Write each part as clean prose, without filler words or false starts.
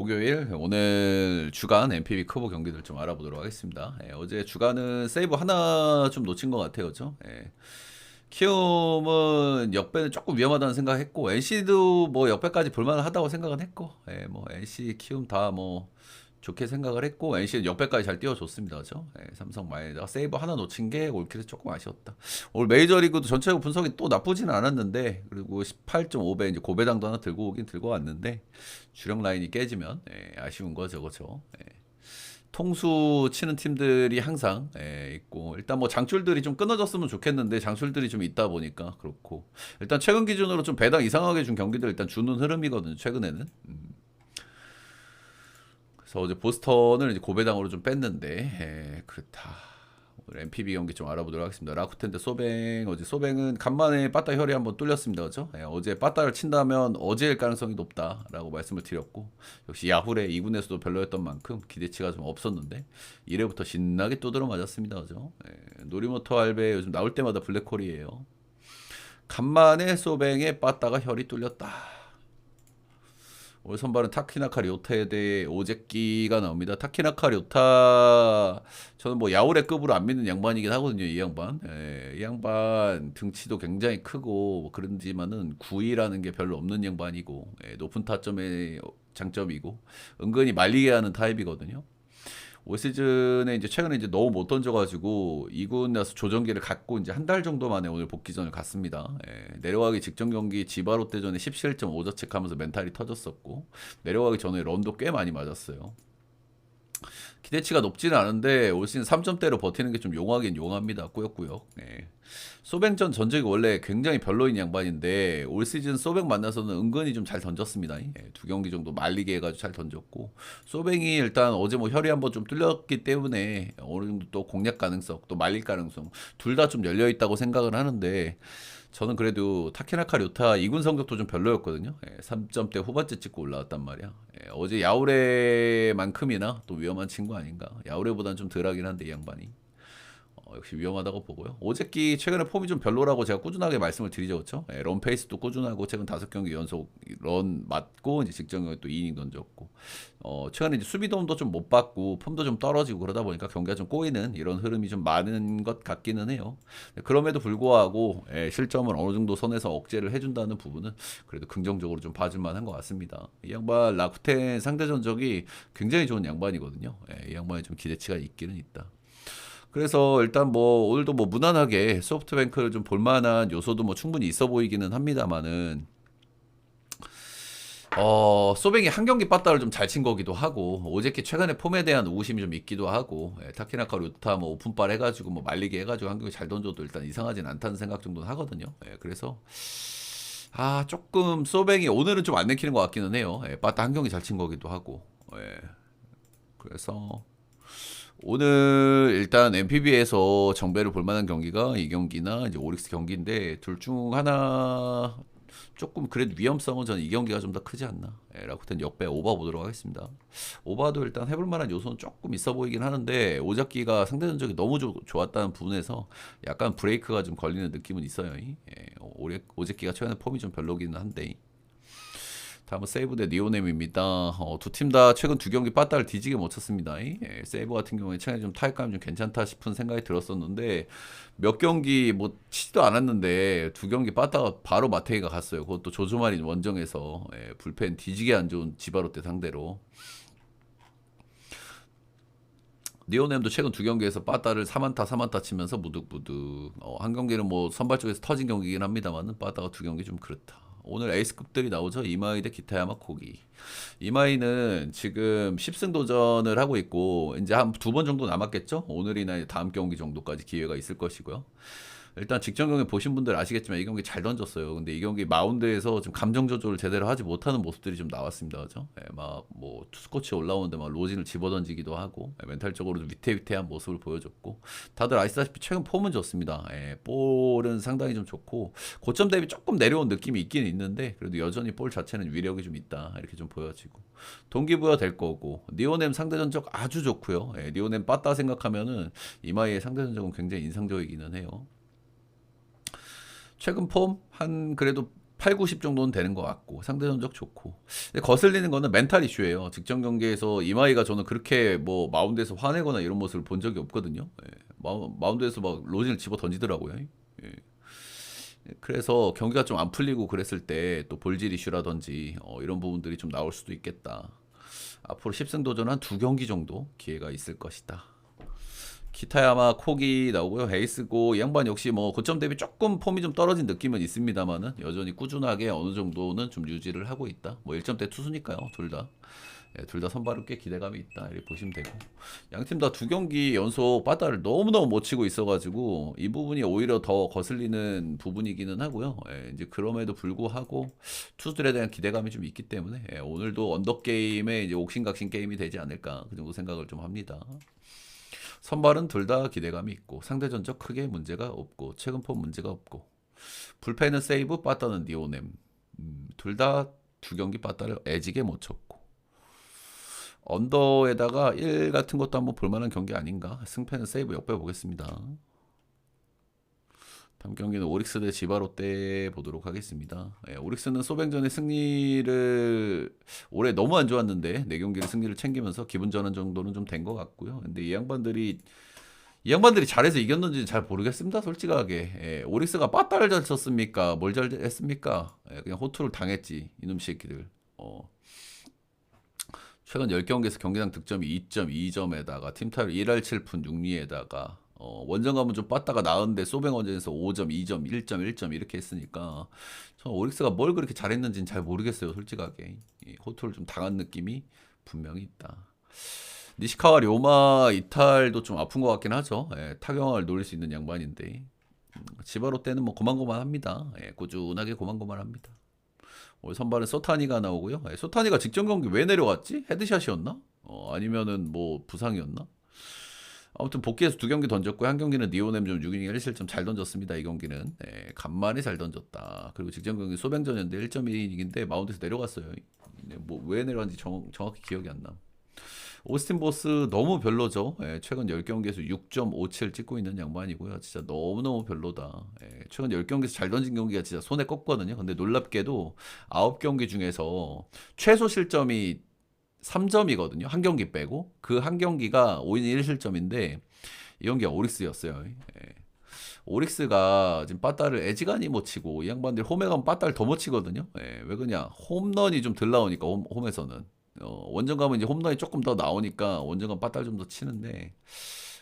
목요일 오늘 주간 NPB 커버 경기들 좀 알아보도록 하겠습니다. 어제 주간은 세이브 하나 좀 놓친 것 같아요, 그죠? 키움은 역배는 조금 위험하다는 생각했고 NC도 뭐 역배까지 볼만하다고 생각은 했고, 뭐 NC, 키움 다 뭐 좋게 생각을 했고 NC는 역배까지 잘 띄워줬습니다, 그죠? 삼성 마이너스 세이브 하나 놓친 게 올킬에서 조금 아쉬웠다. 오늘 메이저리그도 전체적으로 분석이 또 나쁘지는 않았는데 그리고 18.5배 이제 고배당도 하나 들고 오긴 들고 왔는데 주력 라인이 깨지면 아쉬운 거죠, 그죠? 통수 치는 팀들이 항상 있고 일단 뭐 장출들이 좀 끊어졌으면 좋겠는데 장출들이 좀 있다 보니까 그렇고 일단 최근 기준으로 좀 배당 이상하게 준 경기들 일단 주는 흐름이거든요, 최근에는. 그래서 어제 보스턴을 이제 고배당으로 좀 뺐는데 그렇다. 오늘 MPB 경기 좀 알아보도록 하겠습니다. 라쿠텐 대 소뱅. 어제 소뱅은 간만에 빠따 혈이 한번 뚫렸습니다, 그죠? 어제 빠따를 친다면 어제일 가능성이 높다라고 말씀을 드렸고 역시 야후레 2군에서도 별로였던 만큼 기대치가 좀 없었는데 1회부터 신나게 두드러 맞았습니다, 그죠? 노리모토 할배 요즘 나올 때마다 블랙홀이에요. 간만에 소뱅의 빠따가 혈이 뚫렸다. 올 선발은 타키나카 료타에 대해 오제끼가 나옵니다. 타키나카 료타 저는 뭐 야오레급으로 안 믿는 양반이긴 하거든요. 이 양반. 이 양반 등치도 굉장히 크고 뭐 그런지만은 구위라는 게 별로 없는 양반이고 높은 타점의 장점이고 은근히 말리게 하는 타입이거든요. 올 시즌에 이제 최근에 이제 너무 못 던져가지고 2군 나서 조정기를 갖고 이제 한 달 정도 만에 오늘 복귀전을 갔습니다. 내려가기 직전 경기 지바롯데전에 17.5 자책하면서 멘탈이 터졌었고 내려가기 전에 런도 꽤 많이 맞았어요. 기대치가 높지는 않은데 올 시즌 3점대로 버티는 게 좀 용하긴 용합니다. 꾸역꾸역. 소뱅전 전적이 원래 굉장히 별로인 양반인데 올 시즌 소뱅 만나서는 은근히 좀 잘 던졌습니다. 두 경기 정도 말리게 해가지고 잘 던졌고 소뱅이 일단 어제 뭐 혈이 한번 좀 뚫렸기 때문에 어느 정도 또 공략 가능성 또 말릴 가능성 둘 다 좀 열려 있다고 생각을 하는데 저는 그래도 타케나카 료타 2군 성적도 좀 별로였거든요. 3점대 후반째 찍고 올라왔단 말이야. 어제 야우레만큼이나 또 위험한 친구 아닌가. 야우레보다는 좀 덜하긴 한데 이 양반이. 역시 위험하다고 보고요. 오재키 최근에 폼이 좀 별로라고 제가 꾸준하게 말씀을 드리죠, 그렇죠? 런 페이스도 꾸준하고 최근 5경기 연속 런 맞고 이제 직전 경기 또 2이닝 던졌고 최근에 이제 수비 도움도 좀 못 받고 폼도 좀 떨어지고 그러다 보니까 경기가 좀 꼬이는 이런 흐름이 좀 많은 것 같기는 해요. 그럼에도 불구하고 실점을 어느 정도 선에서 억제를 해준다는 부분은 그래도 긍정적으로 좀 봐줄만한 것 같습니다. 이 양반 라쿠텐 상대 전적이 굉장히 좋은 양반이거든요. 이 양반이 좀 기대치가 있기는 있다. 그래서 일단 뭐 오늘도 뭐 무난하게 소프트뱅크를 좀 볼만한 요소도 뭐 충분히 있어 보이기는 합니다만은 소뱅이 한 경기 빠따를 좀 잘 친 거기도 하고 오제키 최근에 폼에 대한 의구심이 좀 있기도 하고 타키나카 루타 뭐 오픈발 해가지고 뭐 말리게 해가지고 한 경기 잘 던져도 일단 이상하진 않다는 생각 정도는 하거든요. 그래서 조금 소뱅이 오늘은 좀 안 내키는 것 같기는 해요. 빠따 한 경기 잘 친 거기도 하고 그래서 오늘 일단 MPB에서 정배를 볼 만한 경기가 이 경기나 이제 오릭스 경기인데 둘 중 하나 조금 그래도 위험성은 저는 이 경기가 좀 더 크지 않나. 라쿠텐 역배 오바 보도록 하겠습니다. 오바도 일단 해볼 만한 요소는 조금 있어 보이긴 하는데 오작기가 상대 전적이 너무 좋았다는 부분에서 약간 브레이크가 좀 걸리는 느낌은 있어요. 오작기가 최근에 폼이 좀 별로기는 한데. 다음은 세이브 대 니오넴입니다. 두 팀 다 최근 두 경기 빠따를 뒤지게 못 쳤습니다. 세이브 같은 경우에 최근에 좀 타격감이 좀 괜찮다 싶은 생각이 들었었는데 몇 경기 뭐 치지도 않았는데 두 경기 빠따가 바로 마테이가 갔어요. 그것도 조조마린 원정에서 불펜 뒤지게 안 좋은 지바롯데 상대로. 니오넴도 최근 두 경기에서 빠따를 4만타 4만타 치면서 무득무득 한 경기는 뭐 선발 쪽에서 터진 경기긴 합니다만 빠따가 두 경기 좀 그렇다. 오늘 에이스급들이 나오죠. 이마이 대 기타야마 코기. 이마이는 지금 10승 도전을 하고 있고 이제 한 두 번 정도 남았겠죠. 오늘이나 다음 경기 정도까지 기회가 있을 것이고요. 일단 직전 경기 보신 분들 아시겠지만 이 경기 잘 던졌어요. 근데 이 경기 마운드에서 좀 감정 조절을 제대로 하지 못하는 모습들이 좀 나왔습니다. 그죠? 막뭐 투스코치 올라오는데 막 로진을 집어던지기도 하고 멘탈적으로도 위태위태한 모습을 보여줬고 다들 아시다시피 최근 폼은 좋습니다. 볼은 상당히 좀 좋고 고점 대비 조금 내려온 느낌이 있긴 있는데 그래도 여전히 볼 자체는 위력이 좀 있다 이렇게 좀 보여지고 동기부여 될 거고 니오넴 상대 전적 아주 좋고요. 니오넴 빠따 생각하면은 이마이의 상대 전적은 굉장히 인상적이기는 해요. 최근 폼 한 그래도 8, 90 정도는 되는 것 같고 상대 전적 좋고. 근데 거슬리는 거는 멘탈 이슈예요. 직전 경기에서 이마이가 저는 그렇게 뭐 마운드에서 화내거나 이런 모습을 본 적이 없거든요. 예. 마운드에서 막 로진을 집어 던지더라고요. 예. 그래서 경기가 좀 안 풀리고 그랬을 때 또 볼질 이슈라든지 이런 부분들이 좀 나올 수도 있겠다. 앞으로 10승 도전 한 2경기 정도 기회가 있을 것이다. 기타야마 콕이 나오고요. 헤이스고 이 양반 역시 뭐 고점 대비 조금 폼이 좀 떨어진 느낌은 있습니다만은 여전히 꾸준하게 어느 정도는 좀 유지를 하고 있다. 뭐 1점대 투수니까요. 둘 다. 예, 둘 다 선발은 꽤 기대감이 있다. 이렇게 보시면 되고. 양팀 다 2경기 연속 빠따를 너무너무 못 치고 있어가지고 이 부분이 오히려 더 거슬리는 부분이기는 하고요. 예, 이제 그럼에도 불구하고 투수들에 대한 기대감이 좀 있기 때문에 예, 오늘도 언더 게임에 이제 옥신각신 게임이 되지 않을까 그 정도 생각을 좀 합니다. 선발은 둘 다 기대감이 있고 상대 전적 크게 문제가 없고 최근 폼 문제가 없고 불펜은 세이브 빠따는 니오넴 둘 다 2경기 빠따를 애지게 못 쳤고 언더에다가 1 같은 것도 한번 볼만한 경기 아닌가. 승패는 세이브 역배 보겠습니다. 다음 경기는 오릭스 대 지바롯데 보도록 하겠습니다. 예, 오릭스는 소뱅전의 승리를 올해 너무 안 좋았는데 4경기를 승리를 챙기면서 기분 전환 정도는 좀 된 것 같고요. 근데 이 양반들이 잘해서 이겼는지 잘 모르겠습니다. 솔직하게. 예, 오릭스가 빠따를 잘 쳤습니까? 뭘 잘 했습니까? 예, 그냥 호투를 당했지. 이놈 새끼들. 최근 10경기에서 경기당 득점이 2.2점에다가 팀타율 1할 7푼 6리에다가 원정감은 좀 빠따가 나은데 소뱅 원전에서 5점, 2점, 1점, 1점 이렇게 했으니까 저 오릭스가 뭘 그렇게 잘했는지는 잘 모르겠어요. 솔직하게. 호투를 좀 당한 느낌이 분명히 있다. 니시카와 료마 이탈도 좀 아픈 것 같긴 하죠. 예, 타격을 노릴 수 있는 양반인데 지바로 때는 뭐 고만고만합니다. 예, 꾸준하게 고만고만합니다. 오늘 선발은 소타니가 나오고요. 예, 소타니가 직전 경기 왜 내려왔지? 헤드샷이었나? 아니면은 뭐 부상이었나? 아무튼 복귀해서 2경기 던졌고 한 경기는 니오넴 좀 6이닝 1실점 잘 던졌습니다. 이 경기는 예, 간만에 잘 던졌다. 그리고 직전 경기 소뱅전이었는데 1.1이닝인데 마운드에서 내려갔어요. 뭐 왜 내려왔는지 정확히 기억이 안 나. 오스틴 보스 너무 별로죠. 예, 최근 10경기에서 6.57 찍고 있는 양반이고요. 진짜 너무너무 별로다. 예, 최근 10경기에서 잘 던진 경기가 진짜 손에 꼽거든요. 근데 놀랍게도 9경기 중에서 최소 실점이 3점이거든요. 한 경기 빼고. 그 한 경기가 5이닝 1실점인데 이 경기가 오릭스였어요. 예. 오릭스가 지금 빠따를 애지간히 못 치고 이 양반들 홈에 가면 빠따를 더 못 치거든요. 예, 왜 그러냐? 홈런이 좀 덜 나오니까 홈에서는. 원정 가면 이제 홈런이 조금 더 나오니까 원정 가면 빠따를 좀 더 치는데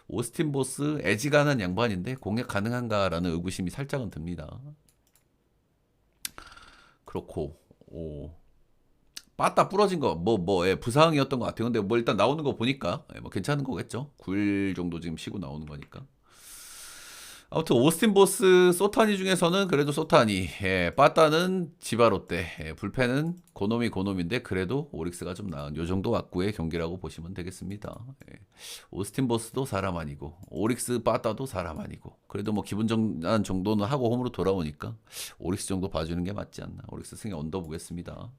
오스틴 보스 애지간한 양반인데 공략 가능한가라는 의구심이 살짝은 듭니다. 그렇고 빠따 부러진 거 예, 부상이었던 것 같아요. 근데 뭐 일단 나오는 거 보니까 예, 뭐 괜찮은 거겠죠. 9일 정도 지금 쉬고 나오는 거니까. 아무튼 오스틴 보스 소타니 중에서는 그래도 소타니, 예, 빠따는 지바롯데, 예, 불펜은 고놈인데 그래도 오릭스가 좀 나은 요 정도 왁구의 경기라고 보시면 되겠습니다. 예. 오스틴 보스도 사람 아니고 오릭스 빠따도 사람 아니고 그래도 뭐 기분 전환 정도는 하고 홈으로 돌아오니까 오릭스 정도 봐주는 게 맞지 않나. 오릭스 승리 언더 보겠습니다.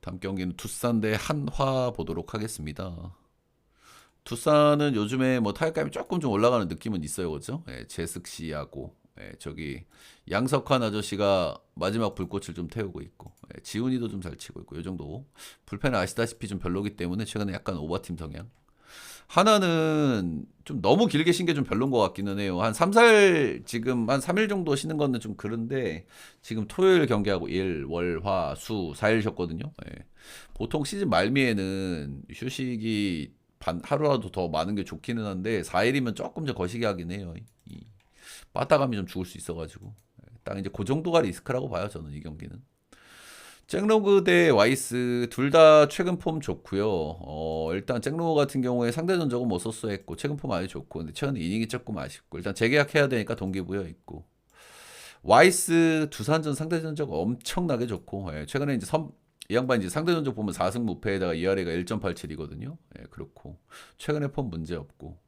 다음 경기는 두산 대 한화 보도록 하겠습니다. 두산은 요즘에 뭐 타격감이 조금 좀 올라가는 느낌은 있어요, 그죠? 예, 제슥 씨하고 예, 저기 양석환 아저씨가 마지막 불꽃을 좀 태우고 있고 지훈이도 좀 잘 치고 있고 이 정도. 불펜은 아시다시피 좀 별로기 때문에 최근에 약간 오버팀 성향. 하나는 좀 너무 길게 쉰 게 좀 별론 것 같기는 해요. 한 3살 지금 한 3일 정도 쉬는 거는 좀 그런데 지금 토요일 경기하고 일, 월, 화, 수 4일 쉬었거든요. 예. 보통 시즌 말미에는 휴식이 하루라도 더 많은 게 좋기는 한데 4일이면 조금 더 거시기 하긴 해요. 이 빠따감이 좀 죽을 수 있어가지고 딱 이제 그 정도가 리스크라고 봐요. 저는 이 경기는. 잭로그 대 와이스 둘 다 최근 폼 좋고요. 일단 잭로그 같은 경우에 상대 전적은 뭐 쏘쏘했고 최근 폼 아주 좋고 근데 최근 이닝이 조금 아쉽고 일단 재계약해야 되니까 동기부여 있고 와이스 두산전 상대 전적 엄청나게 좋고 예, 최근에 이제 이 양반 이제 상대 전적 보면 4승 무패에다가 ERA가 1.87이거든요. 예, 그렇고 최근에 폼 문제 없고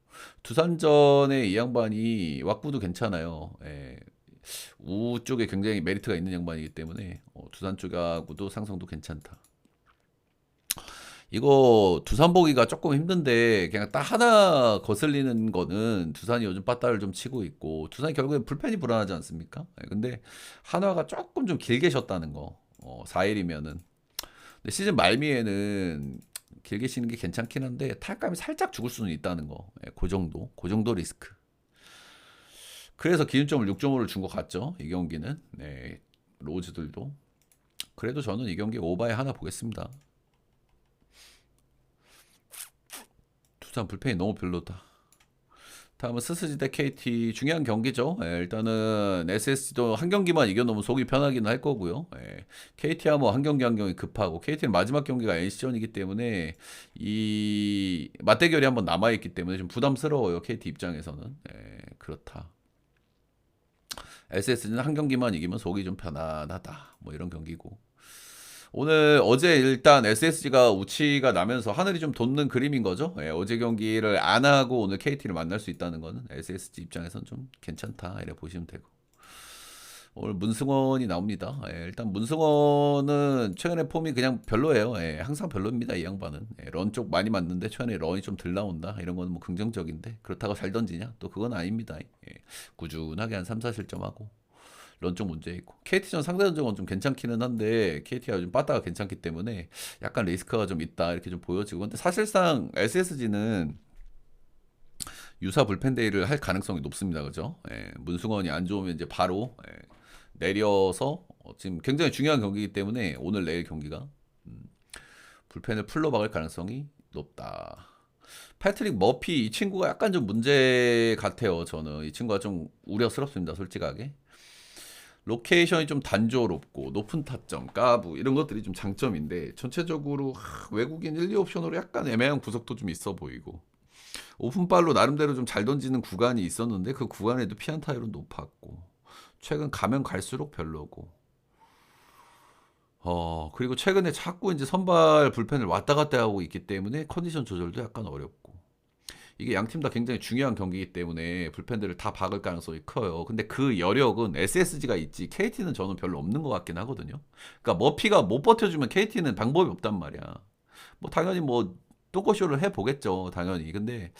두산전에 이 양반이 왁구도 괜찮아요. 예, 우 쪽에 굉장히 메리트가 있는 양반이기 때문에 두산 쪽하고도 상성도 괜찮다. 이거 두산 보기가 조금 힘든데 그냥 딱 하나 거슬리는 거는 두산이 요즘 빠따를 좀 치고 있고 두산이 결국엔 불펜이 불안하지 않습니까? 예, 근데 한화가 조금 좀 길게 쉬었다는 거. 4일이면은. 근데 시즌 말미에는 길게 쉬는 게 괜찮긴 한데 타격감이 살짝 죽을 수는 있다는 거. 예, 그 정도. 그 정도 리스크. 그래서 기준점을 6.5를 준 것 같죠? 이 경기는. 네. 로즈들도. 그래도 저는 이 경기 오바에 하나 보겠습니다. 두산 불펜이 너무 별로다. 다음은 스스지 대 KT 중요한 경기죠. 예, 일단은 SSG도 한 경기만 이겨놓으면 속이 편하기는 할 거고요. 예, KT야 뭐 한 경기 한 경기 급하고 KT는 마지막 경기가 NC전이기 때문에 이 맞대결이 한번 남아있기 때문에 좀 부담스러워요. KT 입장에서는. 예, 그렇다. SSG는 한 경기만 이기면 속이 좀 편안하다. 뭐 이런 경기고. 어제 일단 SSG가 우치가 나면서 하늘이 좀 돋는 그림인 거죠. 예, 어제 경기를 안 하고 오늘 KT를 만날 수 있다는 거는 SSG 입장에선 좀 괜찮다. 이래 보시면 되고. 오늘 문승원이 나옵니다. 예, 일단 문승원은 최근에 폼이 그냥 별로예요. 예, 항상 별로입니다. 이 양반은. 예, 런 쪽 많이 맞는데 최근에 런이 좀 덜 나온다. 이런 거는 뭐 긍정적인데 그렇다고 잘 던지냐? 또 그건 아닙니다. 예, 꾸준하게 한 3, 4실점하고. 런 쪽 문제 있고 KT전 상대 전적은 좀 괜찮기는 한데 KT가 요즘 빠따가 괜찮기 때문에 약간 리스크가 좀 있다 이렇게 좀 보여지고 근데 사실상 SSG는 유사 불펜 데이를 할 가능성이 높습니다. 그죠? 예, 문승원이 안 좋으면 이제 바로 내려서 지금 굉장히 중요한 경기이기 때문에 오늘 내일 경기가 불펜을 풀로 박을 가능성이 높다. 패트릭 머피 이 친구가 약간 좀 문제 같아요. 저는 이 친구가 좀 우려스럽습니다. 솔직하게. 로케이션이 좀 단조롭고 높은 타점, 까부 이런 것들이 좀 장점인데 전체적으로 외국인 1, 2옵션으로 약간 애매한 구석도 좀 있어 보이고 오픈발로 나름대로 좀 잘 던지는 구간이 있었는데 그 구간에도 피안타율은 높았고 최근 가면 갈수록 별로고 그리고 최근에 자꾸 이제 선발 불펜을 왔다 갔다 하고 있기 때문에 컨디션 조절도 약간 어렵고 이게 양 팀 다 굉장히 중요한 경기이기 때문에 불펜들을 다 박을 가능성이 커요. 근데 그 여력은 SSG가 있지 KT는 저는 별로 없는 것 같긴 하거든요. 그러니까 머피가 못 버텨주면 KT는 방법이 없단 말이야. 뭐 당연히 뭐 똥꼬쇼를 해보겠죠. 당연히. 근데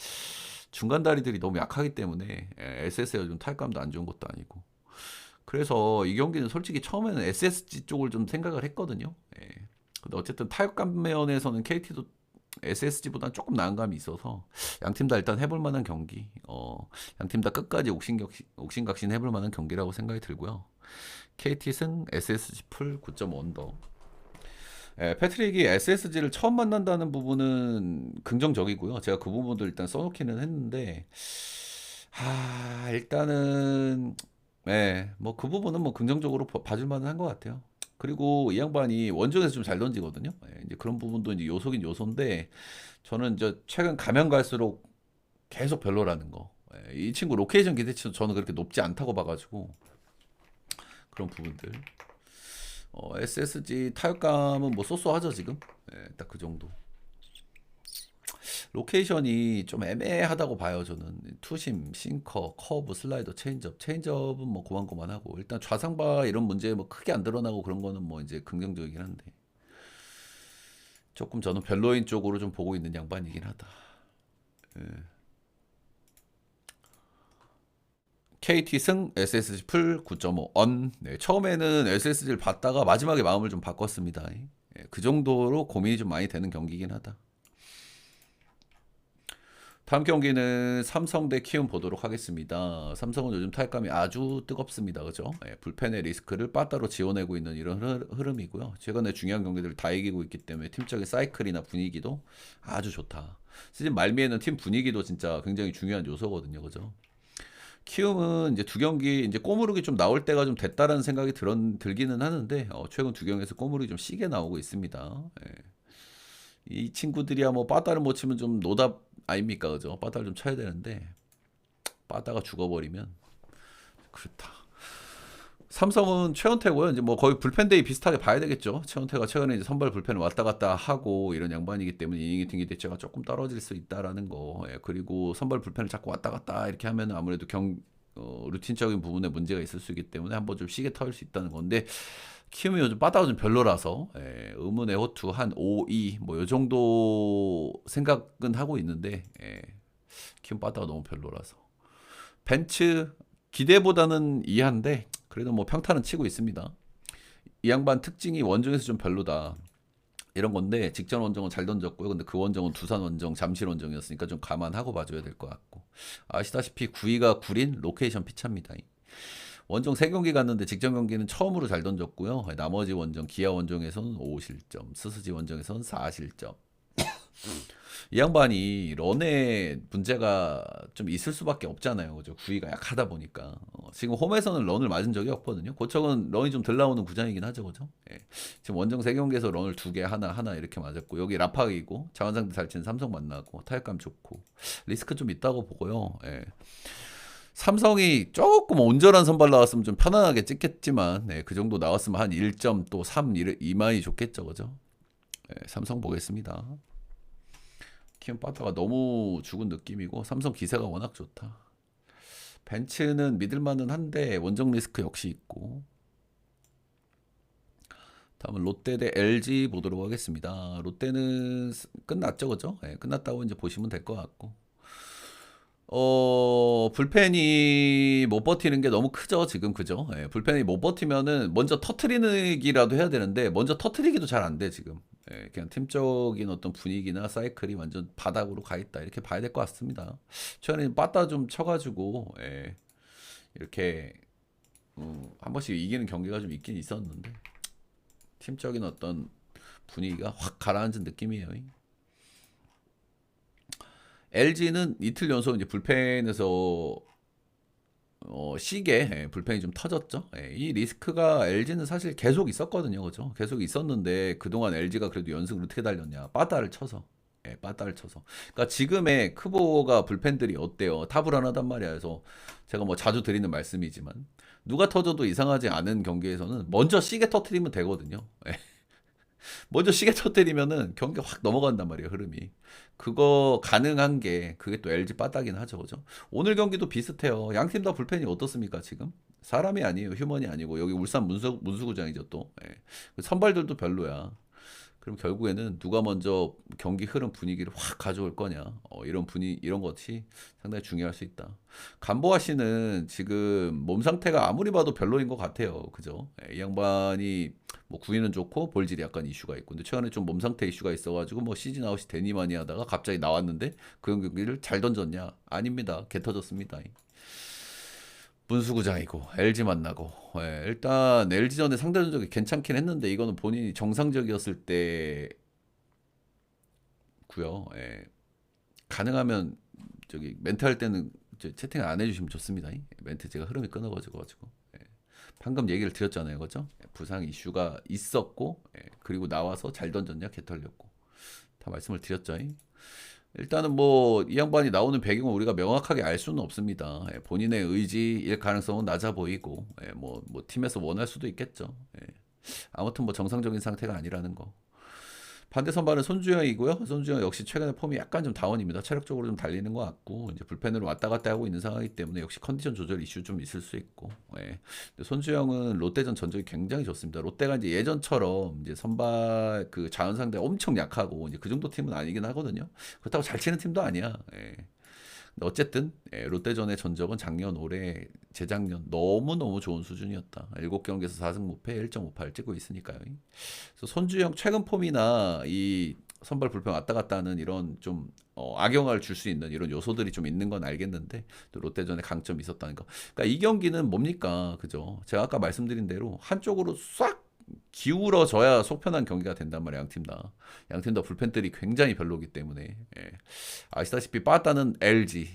중간 다리들이 너무 약하기 때문에 SS가 좀 타격감도 안 좋은 것도 아니고. 그래서 이 경기는 솔직히 처음에는 SSG 쪽을 좀 생각을 했거든요. 예. 근데 어쨌든 타격감 면에서는 KT도 SSG보다는 조금 나은 감이 있어서 양 팀 다 일단 해볼 만한 경기. 양 팀 다 끝까지 옥신각신 해볼 만한 경기라고 생각이 들고요. KT 승, SSG 풀 9.5 언더. 패트릭이 SSG를 처음 만난다는 부분은 긍정적이고요. 제가 그 부분도 일단 써놓기는 했는데, 일단은, 뭐 그 부분은 뭐 긍정적으로 봐줄 만은 한 것 같아요. 그리고 이 양반이 원정에서 좀 잘 던지거든요. 이제 그런 부분도 이제 요소긴 요소인데, 저는 이제 최근 가면 갈수록 계속 별로라는 거. 이 친구 로케이션 기대치도 저는 그렇게 높지 않다고 봐가지고, 그런 부분들. SSG 타격감은 뭐 쏘쏘하죠 지금. 딱 그 정도. 로케이션이 좀 애매하다고 봐요 저는. 투심, 싱커, 커브, 슬라이더, 체인지업은 뭐 고만고만하고 일단 좌상바 이런 문제 뭐 크게 안 드러나고 그런 거는 뭐 이제 긍정적이긴 한데 조금 저는 별로인 쪽으로 좀 보고 있는 양반이긴 하다. KT 승, SSG 풀 9.5 언. 네, 처음에는 SSG를 봤다가 마지막에 마음을 좀 바꿨습니다. 그 정도로 고민이 좀 많이 되는 경기긴 하다. 다음 경기는 삼성 대 키움 보도록 하겠습니다. 삼성은 요즘 타격감이 아주 뜨겁습니다. 그죠? 불펜의 리스크를 빠따로 지원하고 있는 이런 흐름이고요. 최근에 중요한 경기들을 다 이기고 있기 때문에 팀적인 사이클이나 분위기도 아주 좋다. 시즌 말미에는 팀 분위기도 진짜 굉장히 중요한 요소거든요. 그죠? 키움은 이제 두 경기 이제 꼬무르기 좀 나올 때가 좀 됐다라는 생각이 들기는 하는데 최근 두 경기에서 꼬무르기 좀 시게 나오고 있습니다. 이 친구들이야 뭐 빠따를 못 치면 좀 노답 아닙니까 그죠? 빠따를 좀 쳐야 되는데 빠따가 죽어버리면 그렇다. 삼성은 최원태고요. 이제 뭐 거의 불펜데이 비슷하게 봐야 되겠죠. 최원태가 최근에 이제 선발 불펜을 왔다 갔다 하고 이런 양반이기 때문에 이닝의 등기 대체가 조금 떨어질 수 있다라는 거. 그리고 선발 불펜을 자꾸 왔다 갔다 이렇게 하면 아무래도 루틴적인 부분에 문제가 있을 수 있기 때문에 한번 좀 시계 터질 수 있다는 건데 키움이 요즘 빠따가 좀 별로라서 의문의 호투 한 5, 2 뭐 요 정도 생각은 하고 있는데 키움 빠따가 너무 별로라서 벤츠 기대보다는 이한데 그래도 뭐 평타는 치고 있습니다. 이 양반 특징이 원정에서 좀 별로다. 이런 건데 직전 원정은 잘 던졌고요. 근데 그 원정은 두산 원정, 잠실 원정이었으니까 좀 감안하고 봐줘야 될 것 같고 아시다시피 9위가 구린 로케이션 피차입니다. 원정 3경기 갔는데 직전 경기는 처음으로 잘 던졌고요. 나머지 원정 기아 원정에서는 5실점, 스스지 원정에서는 4실점. 이 양반이 런에 문제가 좀 있을 수밖에 없잖아요. 그죠? 구위가 약하다 보니까. 지금 홈에서는 런을 맞은 적이 없거든요. 고척은 런이 좀 덜 나오는 구장이긴 하죠. 그죠? 지금 원정 3경기에서 런을 2개, 하나 이렇게 맞았고, 여기 라팍이고, 자원상대 잘 치는 삼성 만나고, 타격감 좋고, 리스크 좀 있다고 보고요. 삼성이 조금 온전한 선발 나왔으면 좀 편안하게 찍겠지만, 그 정도 나왔으면 한 1점 또 3, 이만이 좋겠죠. 그죠? 삼성 보겠습니다. 키움 빠따가 너무 죽은 느낌이고 삼성 기세가 워낙 좋다. 벤츠는 믿을만은 한데 원정 리스크 역시 있고. 다음은 롯데 대 LG 보도록 하겠습니다. 롯데는 끝났죠, 그죠? 끝났다고 이제 보시면 될 것 같고. 불펜이 못 버티는 게 너무 크죠, 지금, 그죠? 불펜이 못 버티면은 먼저 터트리기라도 해야 되는데, 먼저 터트리기도 잘 안 돼, 지금. 그냥 팀적인 어떤 분위기나 사이클이 완전 바닥으로 가 있다. 이렇게 봐야 될 것 같습니다. 최근에 빠따 좀 쳐가지고, 이렇게, 한 번씩 이기는 경기가 좀 있긴 있었는데, 팀적인 어떤 분위기가 확 가라앉은 느낌이에요. LG는 이틀 연속 이제 불펜에서 시계 불펜이 좀 터졌죠. 이 리스크가 LG는 사실 계속 있었거든요, 그죠? 계속 있었는데 그동안 LG가 그래도 연승을 어떻게 달렸냐? 빠따를 쳐서. 빠따를 쳐서. 그러니까 지금의 크보가 불펜들이 어때요? 타불안하단 말이야. 그래서 제가 뭐 자주 드리는 말씀이지만 누가 터져도 이상하지 않은 경기에서는 먼저 시계 터트리면 되거든요. 먼저 시계 터뜨리면은 경기가 확 넘어간단 말이에요, 흐름이. 그거 가능한 게 그게 또 LG 빠따긴 하죠, 그죠? 오늘 경기도 비슷해요. 양 팀 다 불펜이 어떻습니까, 지금? 사람이 아니에요, 휴먼이 아니고 여기 울산 문수구장이죠 또. 그 선발들도 별로야. 그럼 결국에는 누가 먼저 경기 흐름 분위기를 확 가져올 거냐. 이런 이런 것이 상당히 중요할 수 있다. 간보아 씨는 지금 몸 상태가 아무리 봐도 별로인 것 같아요. 그죠? 이 양반이 뭐 구위는 좋고 볼질이 약간 이슈가 있고. 근데 최근에 좀 몸 상태 이슈가 있어가지고 뭐 시즌 아웃이 되니마니 하다가 갑자기 나왔는데 그 경기를 잘 던졌냐? 아닙니다. 개 터졌습니다. 문수구장이고 LG 만나고 일단 LG전에 상대 전적이 괜찮긴 했는데 이거는 본인이 정상적이었을 때고요. 가능하면 저기 멘트 할 때는 채팅 안 해주시면 좋습니다. 멘트 제가 흐름이 끊어가지고 방금 얘기를 드렸잖아요, 그죠? 부상 이슈가 있었고 그리고 나와서 잘 던졌냐 개 털렸고 다 말씀을 드렸죠. 일단은 뭐 이 양반이 나오는 배경은 우리가 명확하게 알 수는 없습니다. 본인의 의지일 가능성은 낮아 보이고 뭐 팀에서 원할 수도 있겠죠. 아무튼 뭐 정상적인 상태가 아니라는 거. 반대 선발은 손주영이고요. 손주영 역시 최근에 폼이 약간 좀 다운입니다. 체력적으로 좀 달리는 것 같고 이제 불펜으로 왔다 갔다 하고 있는 상황이기 때문에 역시 컨디션 조절 이슈 좀 있을 수 있고. 근데 손주영은 롯데전 전적이 굉장히 좋습니다. 롯데가 이제 예전처럼 이제 선발 그 자연 상대 엄청 약하고 이제 그 정도 팀은 아니긴 하거든요. 그렇다고 잘 치는 팀도 아니야. 근데 어쨌든 롯데전의 전적은 작년, 올해, 재작년 너무너무 좋은 수준이었다. 7경기에서 4승 무패 1.58 찍고 있으니까요. 그래서 손주영 최근 폼이나 이 선발 불펜 왔다 갔다 하는 이런 좀 악영향을 줄 수 있는 이런 요소들이 좀 있는 건 알겠는데 또 롯데전에 강점이 있었다는 거. 그러니까 이 경기는 뭡니까? 그죠? 제가 아까 말씀드린 대로 한쪽으로 싹 기울어져야 속편한 경기가 된단 말이에요. 양팀 다. 양팀 다 불펜들이 굉장히 별로기 때문에. 아시다시피 빠따는 LG.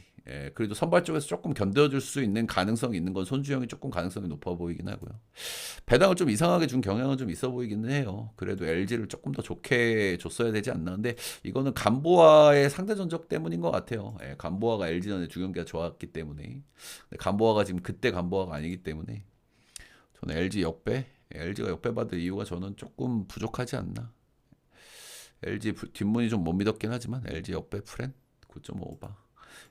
그래도 선발 쪽에서 조금 견뎌줄 수 있는 가능성이 있는 건 손주영이 조금 가능성이 높아 보이긴 하고요. 배당을 좀 이상하게 준 경향은 좀 있어 보이기는 해요. 그래도 LG를 조금 더 좋게 줬어야 되지 않나. 근데 이거는 간보아의 상대 전적 때문인 것 같아요. 간보아가 LG전에 두 경기가 좋았기 때문에. 근데 간보아가 지금 그때 간보아가 아니기 때문에 저는 LG 역배. LG가 역배받을 이유가 저는 조금 부족하지 않나. LG 뒷문이 좀 못 믿었긴 하지만 LG 역배 프렌 9.5바.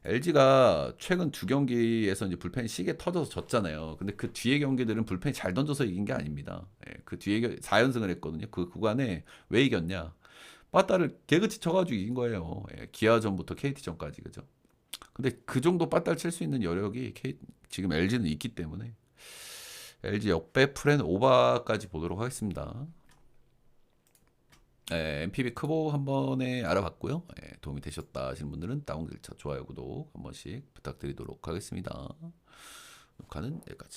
LG가 최근 두 경기에서 이제 불펜이 시계 터져서 졌잖아요. 근데 그 뒤에 경기들은 불펜이 잘 던져서 이긴 게 아닙니다. 예, 그 뒤에 4연승을 했거든요. 그 구간에 왜 이겼냐? 빠따를 개그치 쳐가지고 이긴 거예요. 예, 기아전부터 KT전까지 그죠? 근데 그 정도 빠따를 칠 수 있는 여력이 지금 LG는 있기 때문에 LG 역배 프렌 오바까지 보도록 하겠습니다. MPB 크보 한 번에 알아봤고요. 도움이 되셨다 하시는 분들은 다운 글자, 좋아요, 구독 한 번씩 부탁드리도록 하겠습니다. 녹화는 여기까지.